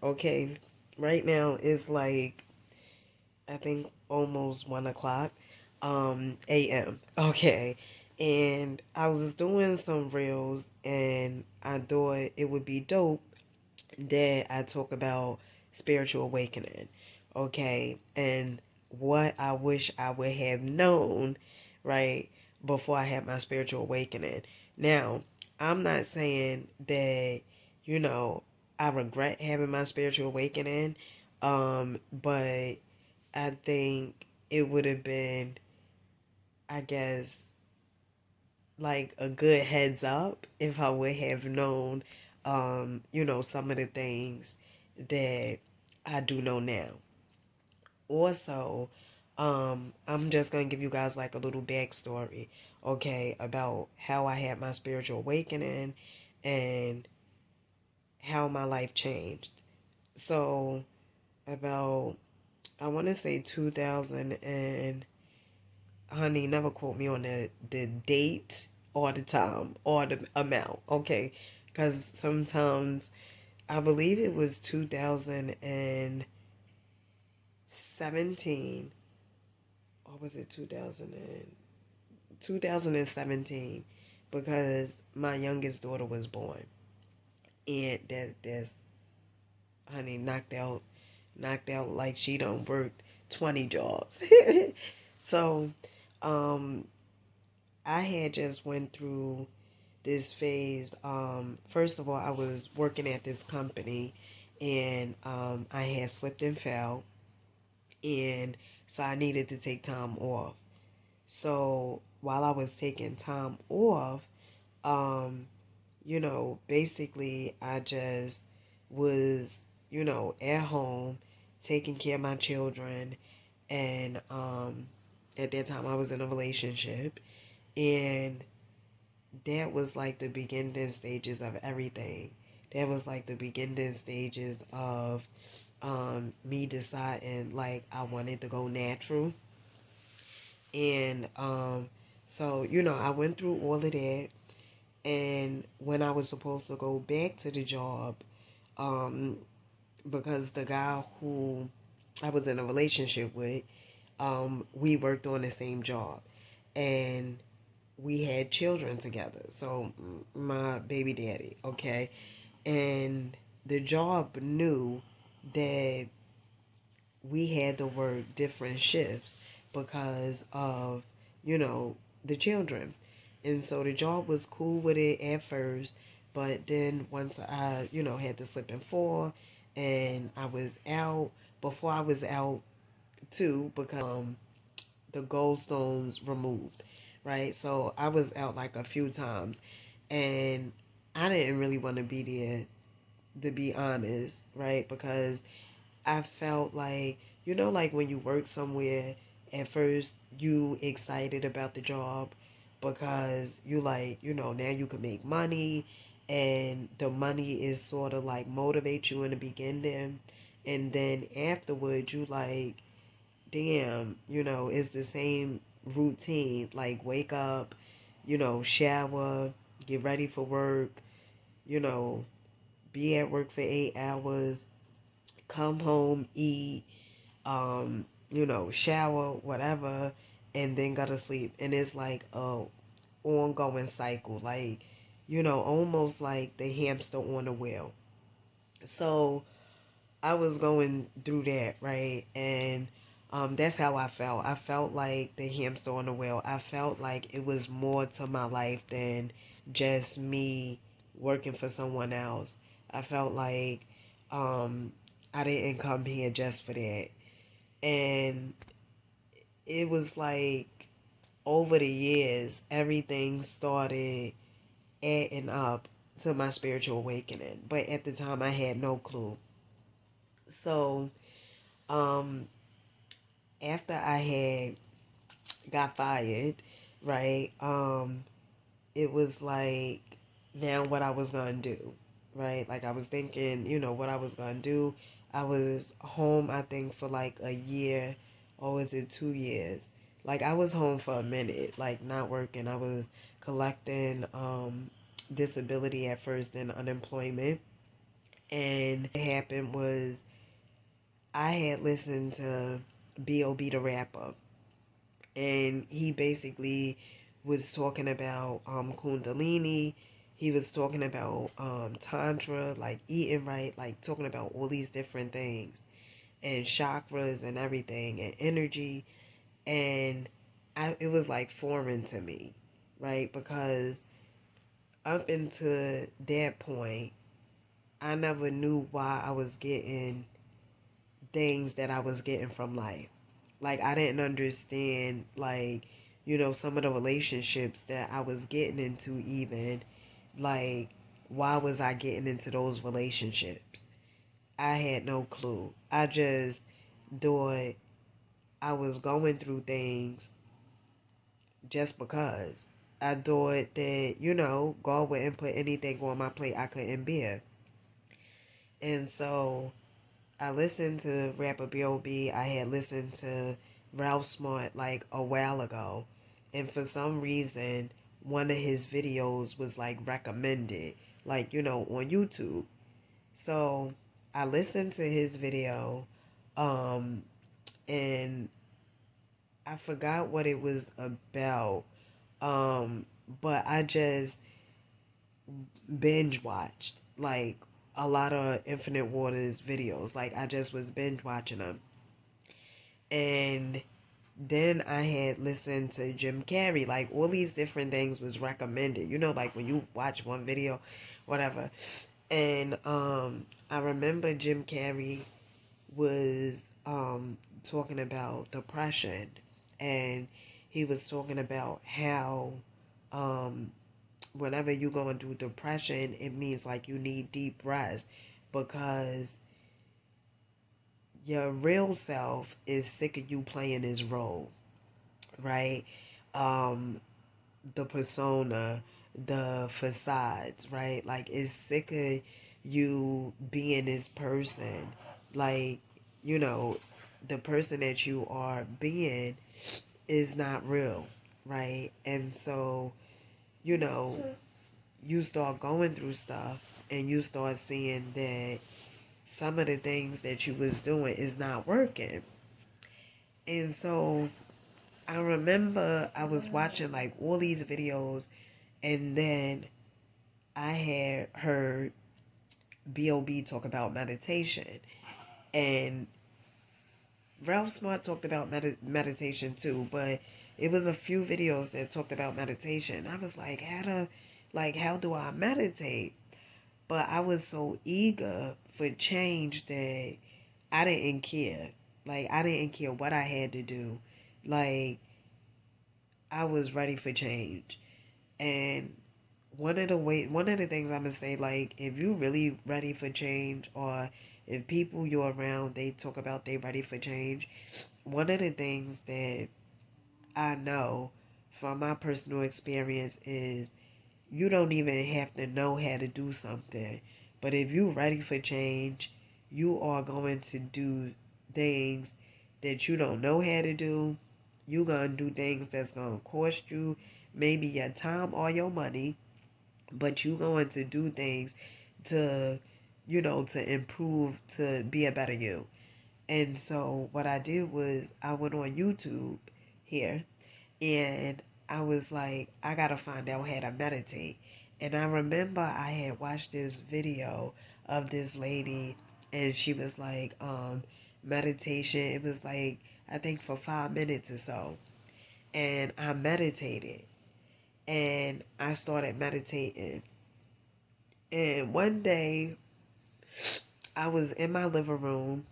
Okay, right now it's like I think almost 1 o'clock a.m. Okay. And I was doing some reels and I thought it would be dope that I talk about spiritual awakening. Okay. And what I wish I would have known, right, before I had my spiritual awakening. Now, I'm not saying that, you know, I regret having my spiritual awakening, but I think it would have been, I guess, like a good heads up if I would have known, some of the things that I do know now. Also, I'm just gonna give you guys like a little backstory, okay, about how I had my spiritual awakening and how my life changed. So, about I want to say 2000 and honey, never quote me on the date or the time or the amount, okay? Because sometimes I believe it was 2017, or was it 2017, because my youngest daughter was born, and that's honey knocked out like she done worked 20 jobs. So, um, I had just went through this phase. First of all, I was working at this company, and I had slipped and fell, and so I needed to take time off. So while I was taking time off, um, basically I just was, at home taking care of my children, and at that time I was in a relationship, and that was like the beginning stages of everything. That was like the beginning stages of me deciding like I wanted to go natural. And so, I went through all of that. And when I was supposed to go back to the job, um, because the guy who I was in a relationship with, we worked on the same job. And we had children together. So my baby daddy, okay, and the job knew that we had to work different shifts because of the children, and so the job was cool with it at first, but then once I had to slip and fall, and I was out before I was out too because the gallstones removed, right? So I was out like a few times, and I didn't really want to be there, to be honest, right? Because I felt like, like when you work somewhere, at first you excited about the job because you like, now you can make money, and the money is sort of like motivate you in the beginning, and then afterwards you like, damn, it's the same routine. Like, wake up, shower, get ready for work, you know, be at work for 8 hours, come home, eat, shower, whatever, and then go to sleep. And it's like a ongoing cycle, like, almost like the hamster on the wheel. So I was going through that, right? And that's how I felt. I felt like the hamster on the wheel. I felt like it was more to my life than just me working for someone else. I felt like I didn't come here just for that. And it was like over the years, everything started adding up to my spiritual awakening. But at the time, I had no clue. So, um, after I had got fired, right? It was like now what I was gonna do, right? Like I was thinking, what I was gonna do. I was home, I think, for like a year, or was it 2 years? Like I was home for a minute, like not working. I was collecting disability at first and unemployment, And what happened was I had listened to B.O.B. the rapper, and he basically was talking about Kundalini. He was talking about Tantra, like eating right, like talking about all these different things and chakras and everything and energy. And it was like foreign to me, right? Because up until that point, I never knew why I was getting things that I was getting from life. Like, I didn't understand, like, some of the relationships that I was getting into, even. Like, why was I getting into those relationships? I had no clue. I just thought I was going through things just because. I thought that, God wouldn't put anything on my plate I couldn't bear. And so I listened to rapper B.O.B. I had listened to Ralph Smart like a while ago. And for some reason, one of his videos was like recommended, like, on YouTube. So I listened to his video, um, and I forgot what it was about. Um, but I just binge watched like a lot of Infinite Waters videos. Like, I just was binge watching them. And then I had listened to Jim Carrey. Like, all these different things was recommended. Like when you watch one video, whatever. And I remember Jim Carrey was talking about depression, and he was talking about how um whenever you're going through depression, it means like you need deep rest, because your real self is sick of you playing this role, right? Um, the persona, the facades, right? Like, it's sick of you being this person. Like, you know, the person that you are being is not real, right? And so, you know, you start going through stuff and you start seeing that some of the things that you was doing is not working. And so I remember I was watching like all these videos, and then I had heard B.O.B. talk about meditation, and Ralph Smart talked about meditation too, but it was a few videos that talked about meditation. I was like, how do I meditate? But I was so eager for change that I didn't care. Like, I didn't care what I had to do. Like, I was ready for change. And one of the things I'm gonna say, like, if you really ready for change, or if people you're around, they talk about they ready for change, one of the things that I know from my personal experience is you don't even have to know how to do something. But if you're ready for change, you are going to do things that you don't know how to do. You're going to do things that's going to cost you maybe your time or your money, but you're going to do things to, to improve, to be a better you. And so what I did was I went on YouTube here, and I was like, I gotta find out how to meditate. And I remember I had watched this video of this lady, and she was like, meditation. It was like, I think for 5 minutes or so. And I meditated, and I started meditating. And one day I was in my living room,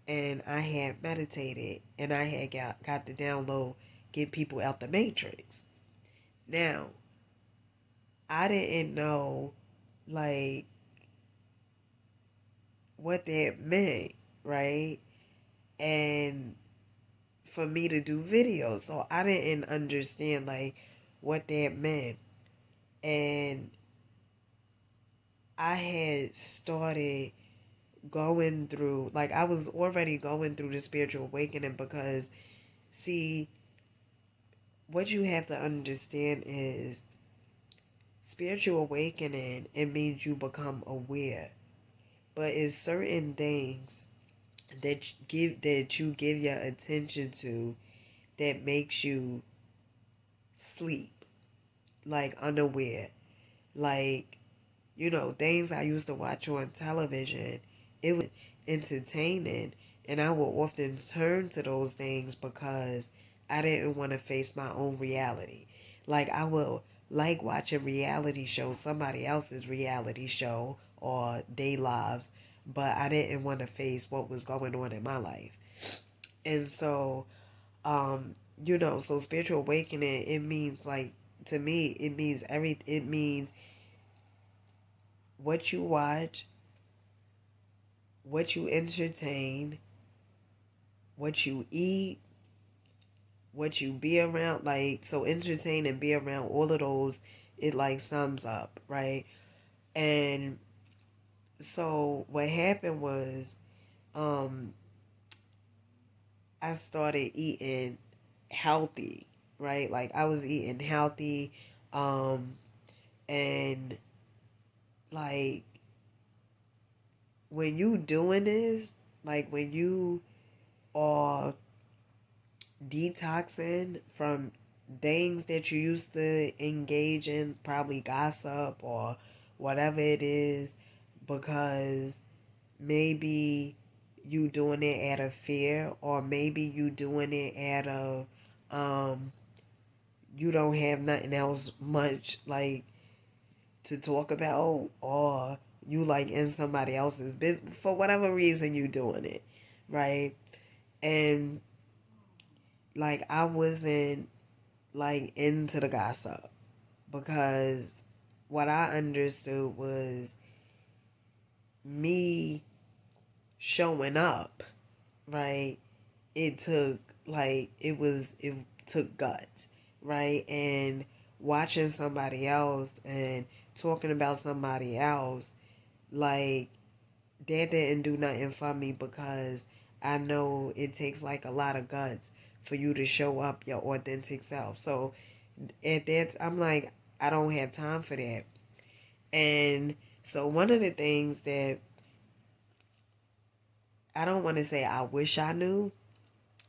and I had meditated, and I had got the download, Get People Out the Matrix. Now, I didn't know, like, what that meant, right? And for me to do videos, so I didn't understand, like, what that meant. And I had started going through, like, I was already going through the spiritual awakening, because, see, what you have to understand is spiritual awakening, it means you become aware. but it's certain things that you give your attention to that makes you sleep, like unaware. Like, things I used to watch on television, it was entertaining, and I would often turn to those things because I didn't want to face my own reality. Like, I will like watching reality shows, somebody else's reality show or their lives, but I didn't want to face what was going on in my life. And so, um, so spiritual awakening, it means like, to me, it means what you watch, what you entertain, what you eat, what you be around. Like, so entertain and be around, all of those, it like sums up, right? And so what happened was, um, I started eating healthy, right? Like, I was eating healthy, um, and like, when you doing this, like when you are detoxing from things that you used to engage in, probably gossip or whatever it is, because maybe you doing it out of fear, or maybe you doing it out of um you don't have nothing else much like to talk about, or you like in somebody else's business, for whatever reason you doing it, right? And like, I wasn't like into the gossip, because what I understood was me showing up, right? It took it took guts, right? And watching somebody else and talking about somebody else, like, that didn't do nothing for me, because I know it takes like a lot of guts for you to show up your authentic self. So at that, I'm like, I don't have time for that. And so one of the things that I don't want to say I wish I knew,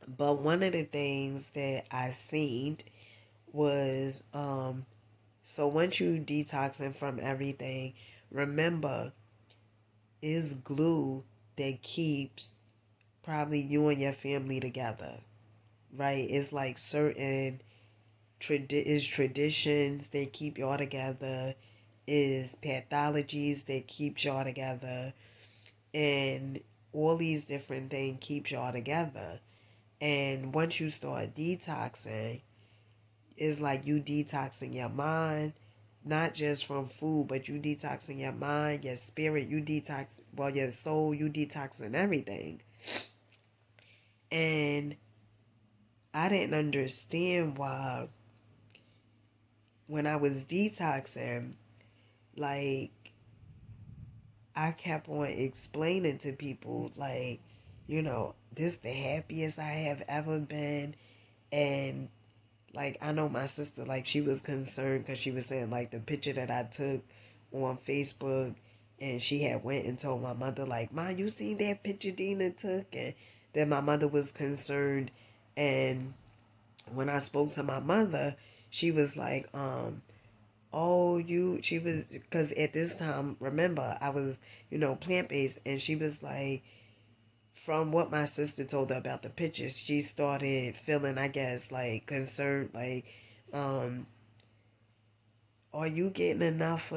but one of the things that I seen was, so once you detoxing from everything, remember, is glue that keeps probably you and your family together, right? It's like certain is traditions that keep y'all together, is pathologies that keep y'all together, and all these different things keep y'all together. And once you start detoxing, it's like you detoxing your mind, not just from food, but you detoxing your mind, your spirit, you detox, well, your soul, you detoxing everything. And I didn't understand why, when I was detoxing, like, I kept on explaining to people, like, this the happiest I have ever been. And like, I know my sister, like, she was concerned because she was saying like the picture that I took on Facebook, and she had went and told my mother, like, Ma, you seen that picture Dina took? And then my mother was concerned. And when I spoke to my mother, she was like, oh, she was, because at this time, remember, I was, plant-based. And she was like, from what my sister told her about the pictures, she started feeling, I guess, like, concerned, like, um, are you getting enough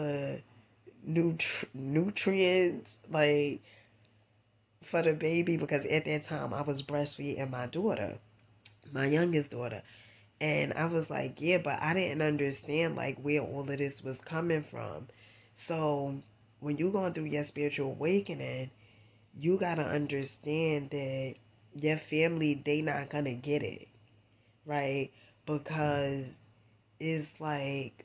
nutrients, like, for the baby? Because at that time I was breastfeeding my daughter, my youngest daughter. And I was like, yeah, but I didn't understand like where all of this was coming from. So when you're going through your spiritual awakening, you gotta understand that your family, they not gonna get it, right? Because it's like,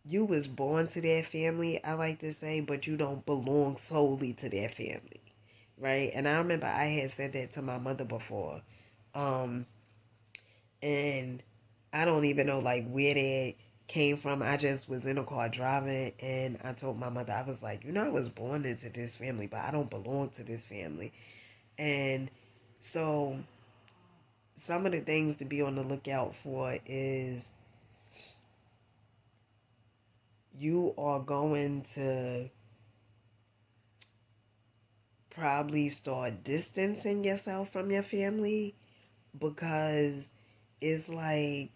you was born to that family, I like to say, but you don't belong solely to that family, right? And I remember I had said that to my mother before. Um, and I don't even know like where that came from. I just was in a car driving, and I told my mother, I was like, I was born into this family, but I don't belong to this family. And so some of the things to be on the lookout for is you are going to probably start distancing yourself from your family, because it's like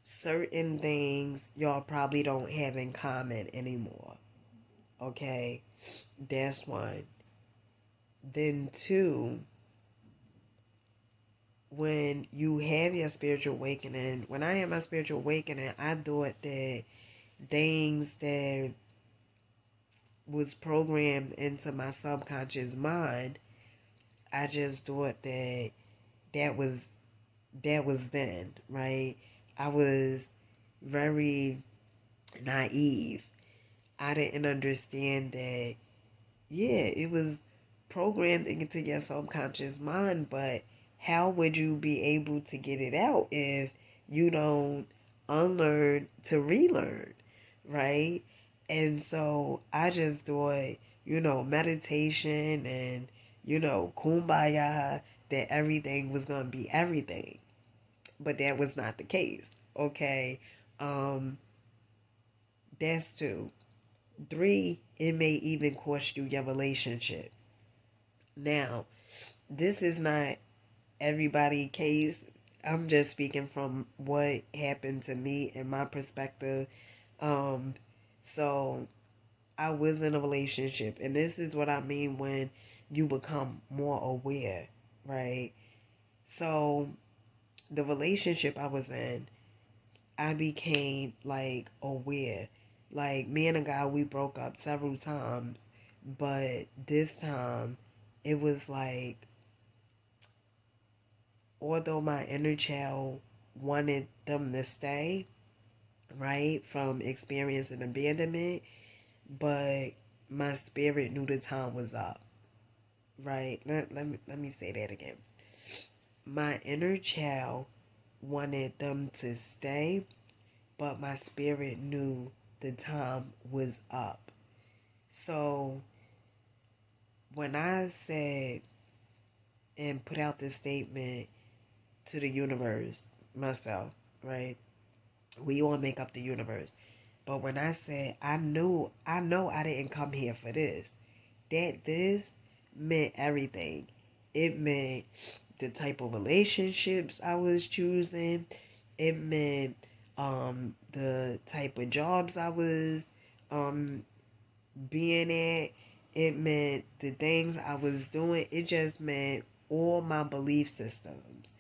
certain things y'all probably don't have in common anymore. Okay, that's one. Then two, when you have your spiritual awakening, when I had my spiritual awakening, I thought that things that was programmed into my subconscious mind, I just thought that that was then, right? I was very naive. I didn't understand that, yeah, it was programmed into your subconscious mind, but how would you be able to get it out if you don't unlearn to relearn, right? And so I just thought, meditation and, kumbaya, that everything was going to be everything. But that was not the case. Okay. Um, that's two. Three, it may even cost you your relationship. Now, this is not everybody case. I'm just speaking from what happened to me and my perspective. Um, so I was in a relationship, and this is what I mean when you become more aware, right? So the relationship I was in, I became like aware. Like me and a guy, we broke up several times, but this time it was like, although my inner child wanted them to stay, right, from experiencing abandonment, but my spirit knew the time was up, right? Let me say that again. My inner child wanted them to stay, but my spirit knew the time was up. So when I said and put out this statement to the universe, myself, right? We all make up the universe. But when I said I know I didn't come here for this, that this meant everything. It meant the type of relationships I was choosing. It meant the type of jobs I was um being at. It meant the things I was doing. It just meant all my belief systems,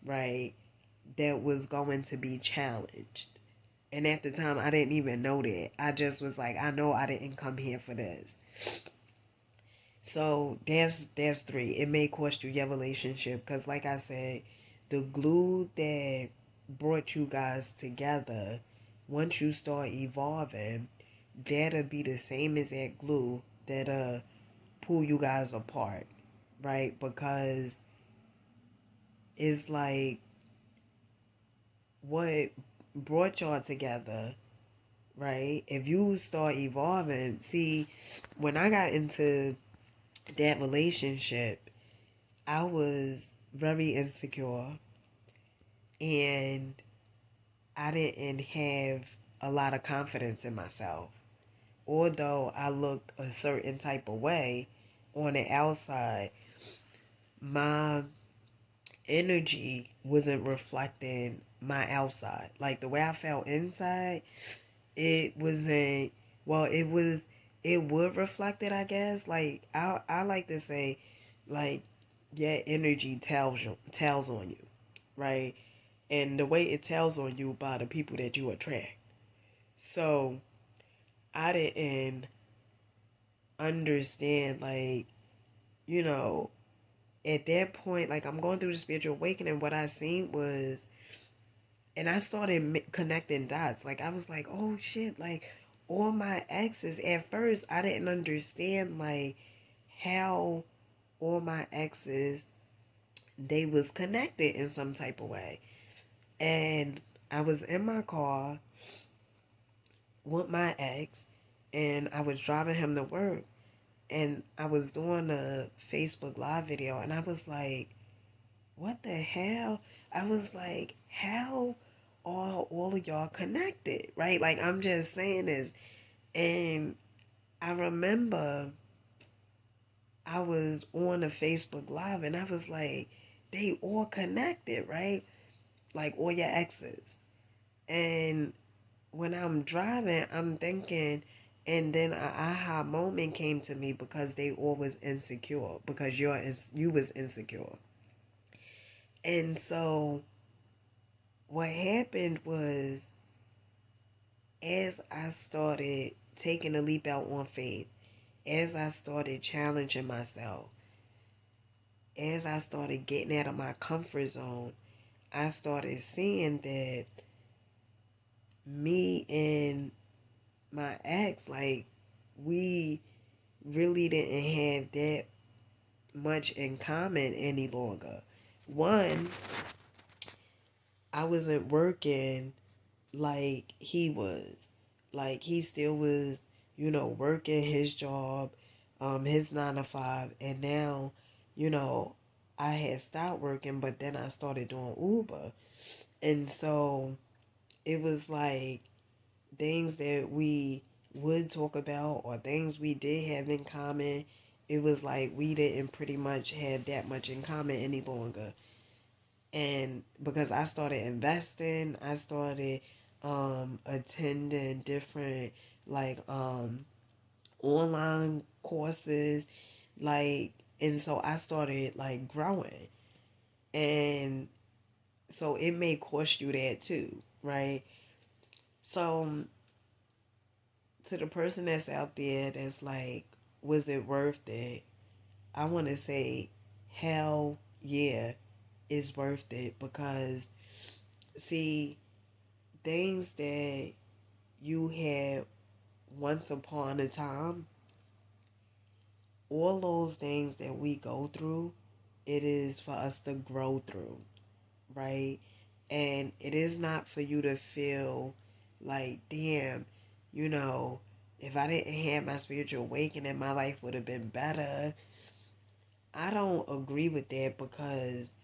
right? That was going to be challenged. And at the time, I didn't even know that. I just was like, I know I didn't come here for this. So that's three. It may cost you your relationship because, like I said, the glue that brought you guys together, once you start evolving, that'll be the same as that glue that'll pull you guys apart, right? Because it's like what brought y'all together, right? If you start evolving, see, when I got into that relationship, I was very insecure, and I didn't have a lot of confidence in myself. Although I looked a certain type of way on the outside, my energy wasn't reflecting my outside. Like the way I felt inside, it wasn't, well, it would reflect it, I guess. Like I like to say, like, your energy tells on you, right? And the way it tells on you by the people that you attract. So I didn't understand, like, you know at that point, like, I'm going through the spiritual awakening. What I seen was, and I started connecting dots. Like, I was like, oh shit, like, all my exes, at first I didn't understand, like, how all my exes, they was connected in some type of way. And I was in my car with my ex, and I was driving him to work, and I was doing a Facebook Live video, and I was like, what the hell? I was like, how are all of y'all connected? Right? Like, I'm just saying this. And I remember I was on a Facebook Live, and I was like, they all connected, right? Like, all your exes. And when I'm driving, I'm thinking, and then a aha moment came to me because they all was insecure, because you was insecure. And so what happened was, as I started taking a leap out on faith, as I started challenging myself, as I started getting out of my comfort zone, I started seeing that me and my ex, like, we really didn't have that much in common any longer. One, I wasn't working like he was. Like, he still was, working his job, his 9 to 5, and now, you know, I had stopped working, but then I started doing Uber. And so it was like things that we would talk about or things we did have in common. It was like we didn't pretty much have that much in common any longer. And because I started investing, I started attending different, like, online courses, like, and so I started, like, growing. And so it may cost you that too, right? So to the person that's out there that's like, was it worth it? I want to say, hell yeah, it's worth it. Because, see, things that you had once upon a time, all those things that we go through, it is for us to grow through, right? And it is not for you to feel like, damn, you know, if I didn't have my spiritual awakening, my life would have been better. I don't agree with that, because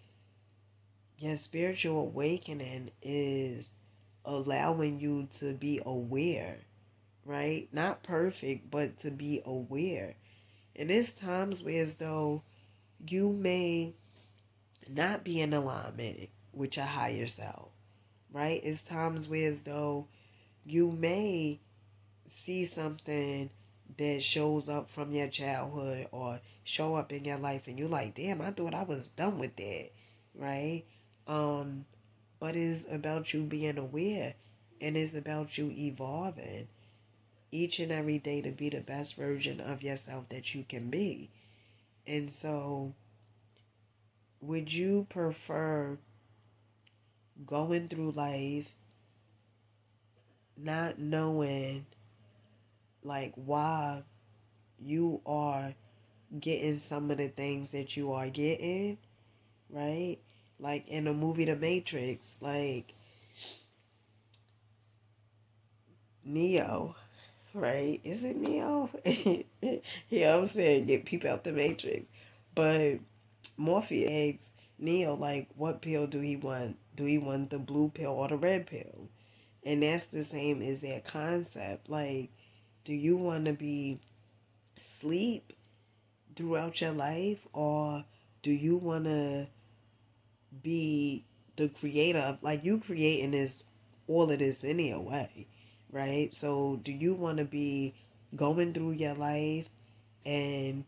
your spiritual awakening is allowing you to be aware, right? Not perfect, but to be aware. And there's times where, as though, you may not be in alignment with your higher self, right? It's times where, as though, you may see something that shows up from your childhood or show up in your life, and you're like, damn, I thought I was done with that, right? Um, but it's about you being aware, and it's about you evolving each and every day to be the best version of yourself that you can be. And so, would you prefer going through life not knowing, like, why you are getting some of the things that you are getting, right? Like in the movie The Matrix, like Neo, right? Is it Neo? Yeah, I'm saying get people out the Matrix. But Morpheus asks Neo, like, what pill do he want? Do he want the blue pill or the red pill? And that's the same as that concept. Like, do you want to be sleep throughout your life, or do you want to be the creator of, like, you creating this, all of this anyway, right? So do you want to be going through your life and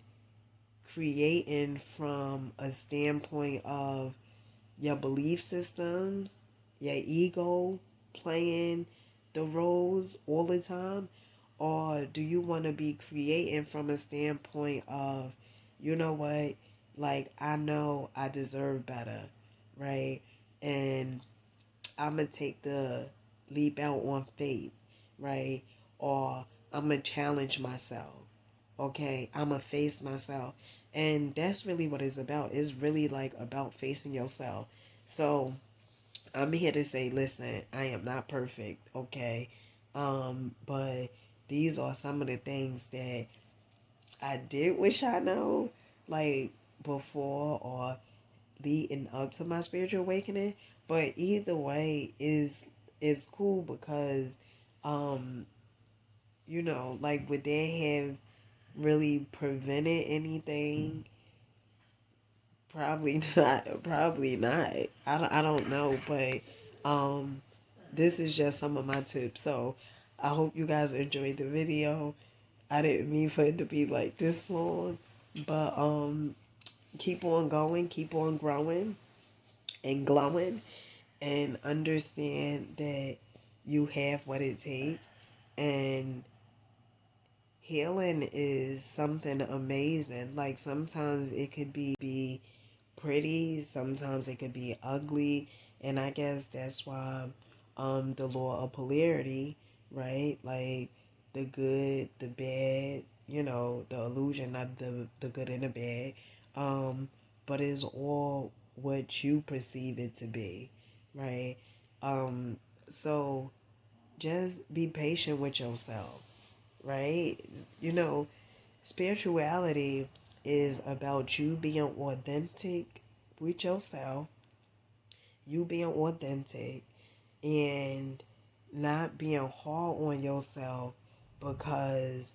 creating from a standpoint of your belief systems, your ego playing the roles all the time? Or do you want to be creating from a standpoint of, you know what, like, I know I deserve better, right? And I'm going to take the leap out on faith, right? Or I'm going to challenge myself, okay? I'm going to face myself. And that's really what it's about. It's really, like, about facing yourself. So I'm here to say, listen, I am not perfect, okay? But these are some of the things that I did wish I know, like before or leading up to my spiritual awakening. But either way is cool because, um, like would they have really prevented anything? Probably not. Probably not. I don't know, but um, this is just some of my tips. So I hope you guys enjoyed the video. I didn't mean for it to be like this long, but keep on going, keep on growing and glowing, and understand that you have what it takes. And healing is something amazing. Like sometimes it could be pretty, sometimes it could be ugly, and I guess that's why the law of polarity, right? Like the good, the bad, the illusion of the good and the bad. But it's all what you perceive it to be, right? Um so just be patient with yourself, right? You know, spirituality is about you being authentic with yourself, you being authentic, and not being hard on yourself because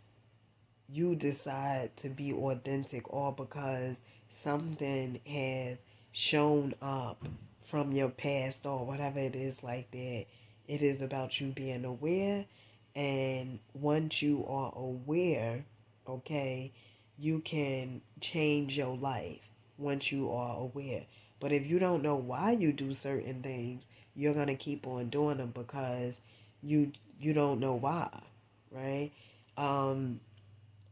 you decide to be authentic or because something has shown up from your past or whatever it is like that. It is about you being aware, and once you are aware, okay, you can change your life once you are aware. But if you don't know why you do certain things, you're going to keep on doing them because you don't know why, right? Um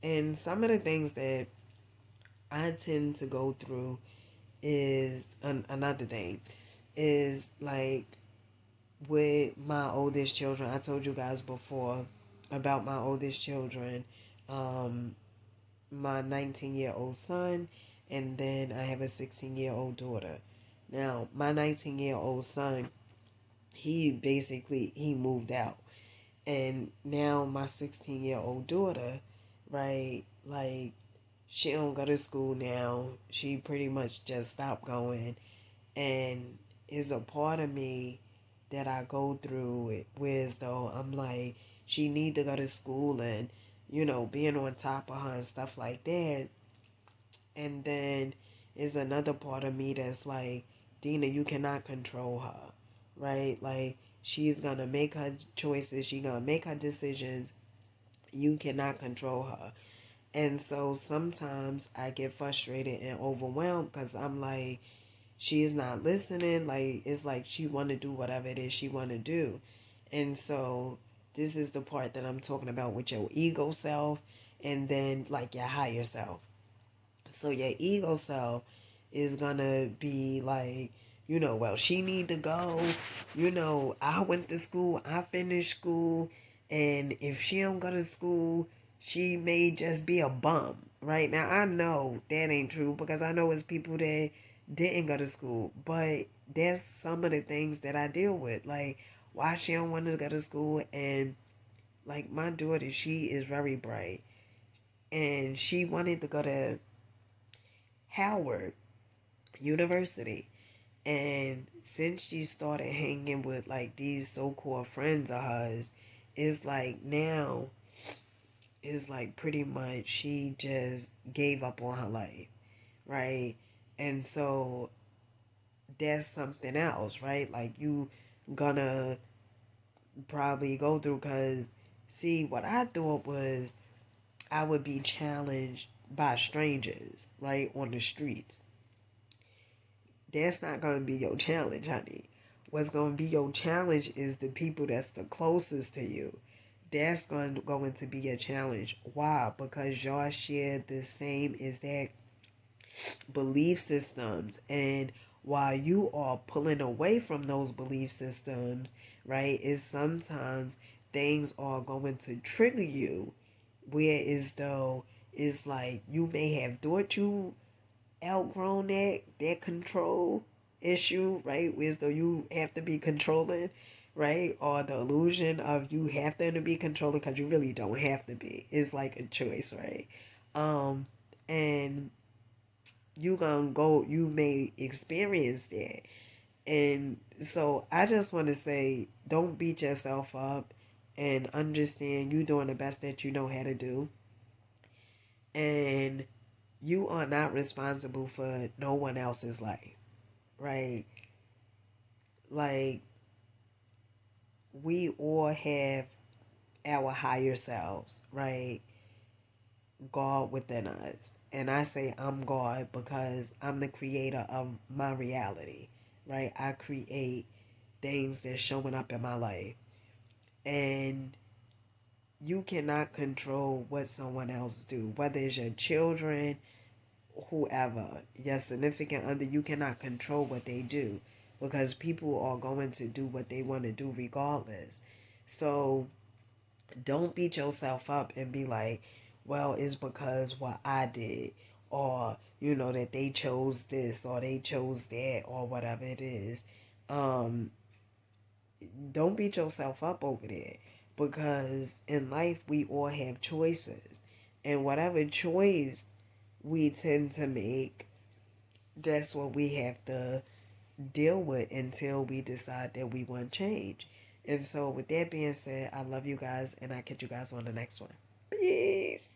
and some of the things that I tend to go through is another thing is like with my oldest children. I told you guys before about my oldest children, um, my 19-year-old son, and then I have a 16-year-old daughter. Now, my 19-year-old son, he moved out, and now my 16-year-old daughter, right, like she don't go to school now. She pretty much just stopped going, and is a part of me that I go through it with. Though I'm like, she need to go to school and being on top of her and stuff like that. And then is another part of me that's like, Dina, you cannot control her, right? Like she's gonna make her choices. She gonna make her decisions. You cannot control her. And so sometimes I get frustrated and overwhelmed because I'm like, she is not listening. Like, it's like she want to do whatever it is she want to do. And so this is the part that I'm talking about with your ego self and then like your higher self. So your ego self is going to be like, well, she need to go. I went to school. I finished school. And if she don't go to school, she may just be a bum. Right now, I know that ain't true because I know it's people that didn't go to school. But there's some of the things that I deal with. Like, why she don't want to go to school. And like my daughter, she is very bright. And she wanted to go to Howard University. And since she started hanging with like these so-called friends of hers, it's like now it's like pretty much she just gave up on her life, right? And so that's something else, right? Like you gonna probably go through because see what I thought was I would be challenged by strangers, right, on the streets. That's not going to be your challenge, honey. What's going to be your challenge is the people that's the closest to you. That's going to be a challenge. Why? Because y'all share the same exact belief systems. And while you are pulling away from those belief systems, right, is sometimes things are going to trigger you where as though it's like you may have thought you outgrown that control issue, right? Whereas though you have to be controlling, right? Or the illusion of you have to be controlling because you really don't have to be. It's like a choice, right? And you gonna go, you may experience that. And so I just want to say, don't beat yourself up and understand you doing the best that you know how to do. And you are not responsible for no one else's life, right? Like, we all have our higher selves, right? God within us. And I say I'm God because I'm the creator of my reality, right? I create things that's showing up in my life. And you cannot control what someone else do, whether it's your children, whoever, your significant other. You cannot control what they do because people are going to do what they want to do regardless. So don't beat yourself up and be like, well, it's because what I did, or that they chose this or they chose that or whatever it is. Don't beat yourself up over that, because in life we all have choices, and whatever choice we tend to make, that's what we have to deal with until we decide that we want change. And so with that being said, I love you guys, and I catch you guys on the next one. Peace.